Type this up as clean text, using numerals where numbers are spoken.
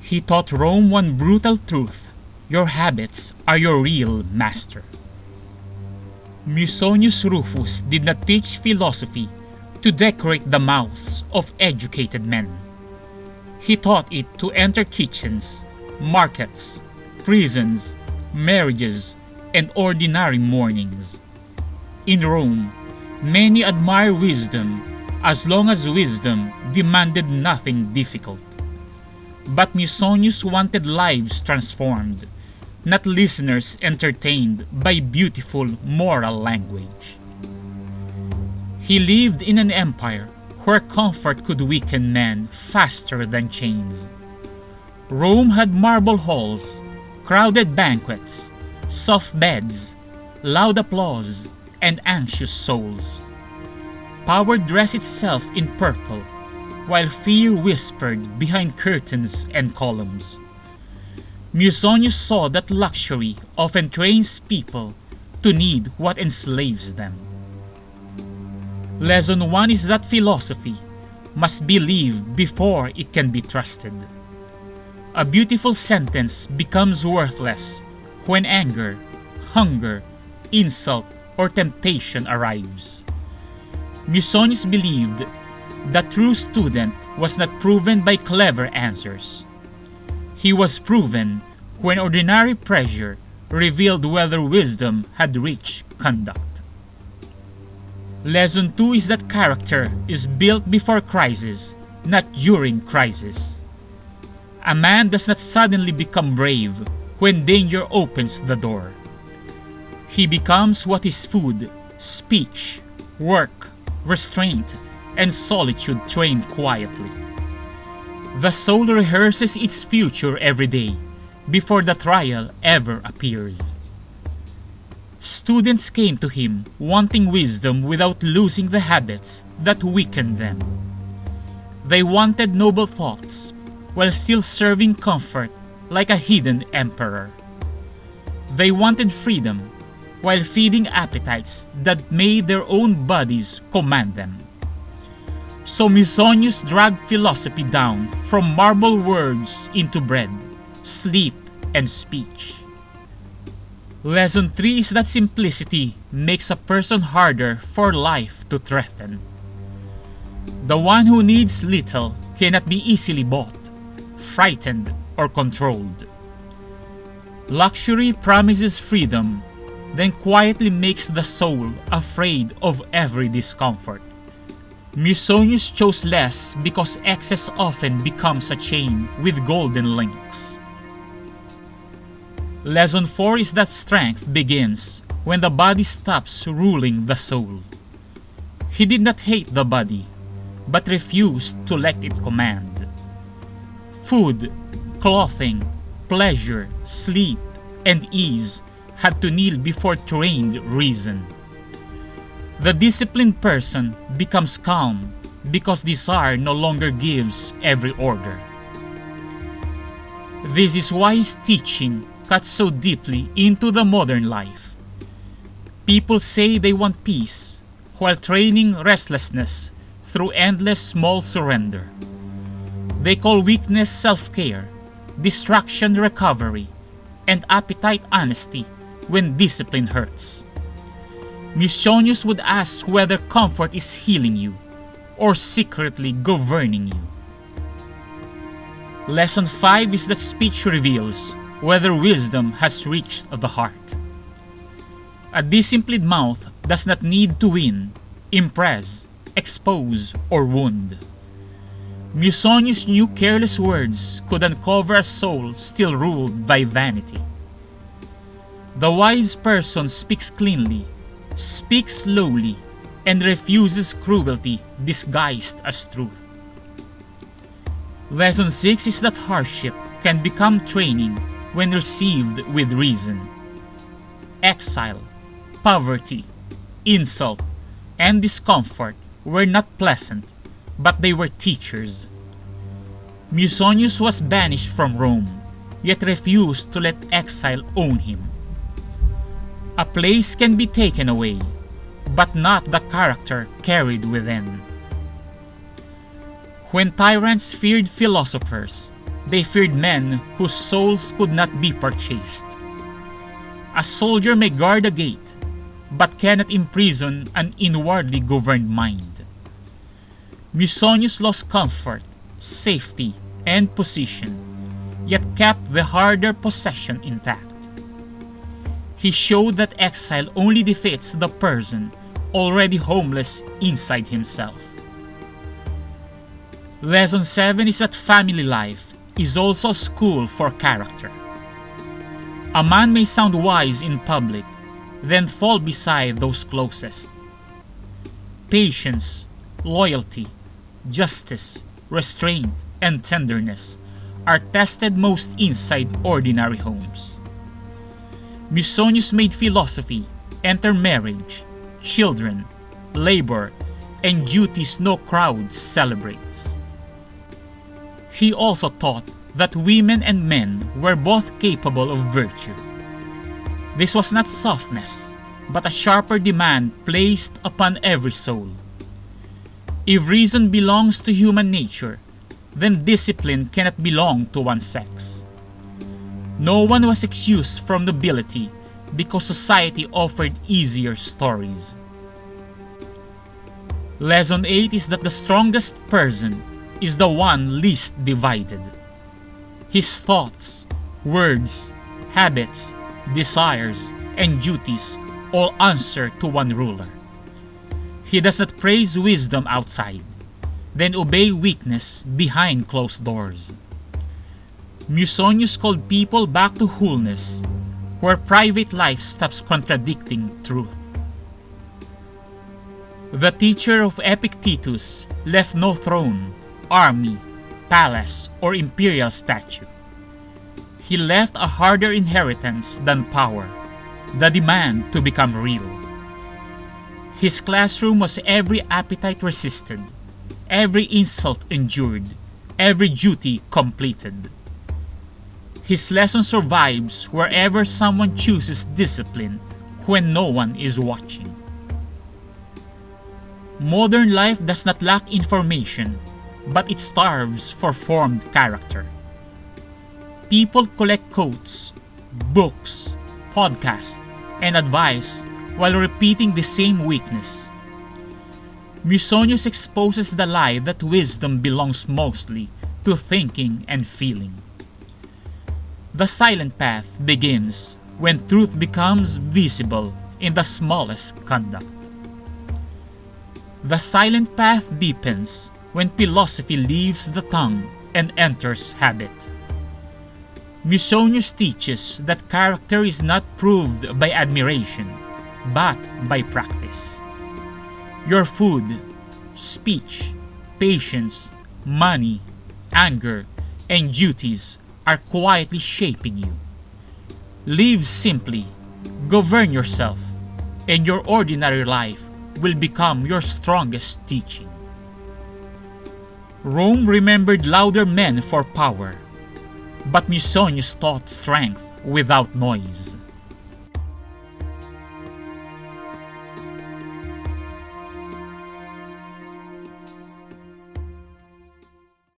He taught Rome one brutal truth: your habits are your real master. Musonius Rufus did not teach philosophy to decorate the mouths of educated men. He taught it to enter kitchens, markets, prisons, marriages, and ordinary mornings. In Rome, many admire wisdom as long as wisdom demanded nothing difficult. But Musonius wanted lives transformed, not listeners entertained by beautiful moral language. He lived in an empire where comfort could weaken men faster than chains. Rome had marble halls, crowded banquets, soft beds, loud applause, and anxious souls. Power dressed itself in purple, while fear whispered behind curtains and columns. Musonius saw that luxury often trains people to need what enslaves them. Lesson 1 is that philosophy must be lived before it can be trusted. A beautiful sentence becomes worthless when anger, hunger, insult, or temptation arrives. Musonius believed the true student was not proven by clever answers. He was proven when ordinary pressure revealed whether wisdom had reached conduct. Lesson 2 is that character is built before crisis, not during crisis. A man does not suddenly become brave when danger opens the door. He becomes what his food, speech, work, restraint, and solitude train quietly. The soul rehearses its future every day before the trial ever appears. Students came to him wanting wisdom without losing the habits that weakened them. They wanted noble thoughts while still serving comfort like a hidden emperor. They wanted freedom while feeding appetites that made their own bodies command them. So Musonius dragged philosophy down from marble words into bread, sleep, and speech. Lesson 3 is that simplicity makes a person harder for life to threaten. The one who needs little cannot be easily bought, frightened, or controlled. Luxury promises freedom, then quietly makes the soul afraid of every discomfort. Musonius chose less because excess often becomes a chain with golden links. Lesson 4 is that strength begins when the body stops ruling the soul. He did not hate the body, but refused to let it command. Food, clothing, pleasure, sleep, and ease had to kneel before trained reason. The disciplined person becomes calm because desire no longer gives every order. This is why his teaching cuts so deeply into the modern life. People say they want peace while training restlessness through endless small surrender. They call weakness self-care, distraction recovery, and appetite honesty when discipline hurts. Musonius would ask whether comfort is healing you or secretly governing you. Lesson 5 is that speech reveals whether wisdom has reached the heart. A disciplined mouth does not need to win, impress, expose, or wound. Musonius knew careless words could uncover a soul still ruled by vanity. The wise person speaks cleanly, speaks slowly, and refuses cruelty disguised as truth. Lesson 6 is that hardship can become training when received with reason. Exile, poverty, insult, and discomfort were not pleasant, but they were teachers. Musonius was banished from Rome, yet refused to let exile own him. A place can be taken away, but not the character carried within. When tyrants feared philosophers, They feared men whose souls could not be purchased. A soldier may guard a gate, but cannot imprison an inwardly governed mind. Musonius lost comfort, safety, and position, yet kept the harder possession intact. He showed that exile only defeats the person already homeless inside himself. Lesson 7 is that family life is also a school for character. A man may sound wise in public, then fall beside those closest. Patience, loyalty, justice, restraint, and tenderness are tested most inside ordinary homes. Musonius made philosophy enter marriage, children, labor, and duties no crowd celebrates. He also taught that women and men were both capable of virtue. This was not softness, but a sharper demand placed upon every soul. If reason belongs to human nature, then discipline cannot belong to one sex. No one was excused from nobility because society offered easier stories. Lesson 8 is that the strongest person is the one least divided. His thoughts, words, habits, desires, and duties all answer to one ruler. He does not praise wisdom outside, then obey weakness behind closed doors. Musonius called people back to wholeness, where private life stops contradicting truth. The teacher of Epictetus left no throne, army, palace, or imperial statue. He left a harder inheritance than power, the demand to become real. His classroom was every appetite resisted, every insult endured, every duty completed. His lesson survives wherever someone chooses discipline when no one is watching. Modern life does not lack information, but it starves for formed character. People collect quotes, books, podcasts, and advice while repeating the same weakness. Musonius exposes the lie that wisdom belongs mostly to thinking and feeling. The silent path begins when truth becomes visible in the smallest conduct. The silent path deepens when philosophy leaves the tongue and enters habit. Musonius teaches that character is not proved by admiration, but by practice. Your food, speech, patience, money, anger, and duties are quietly shaping you. Live simply, govern yourself, and your ordinary life will become your strongest teaching. Rome remembered louder men for power, but Musonius taught strength without noise.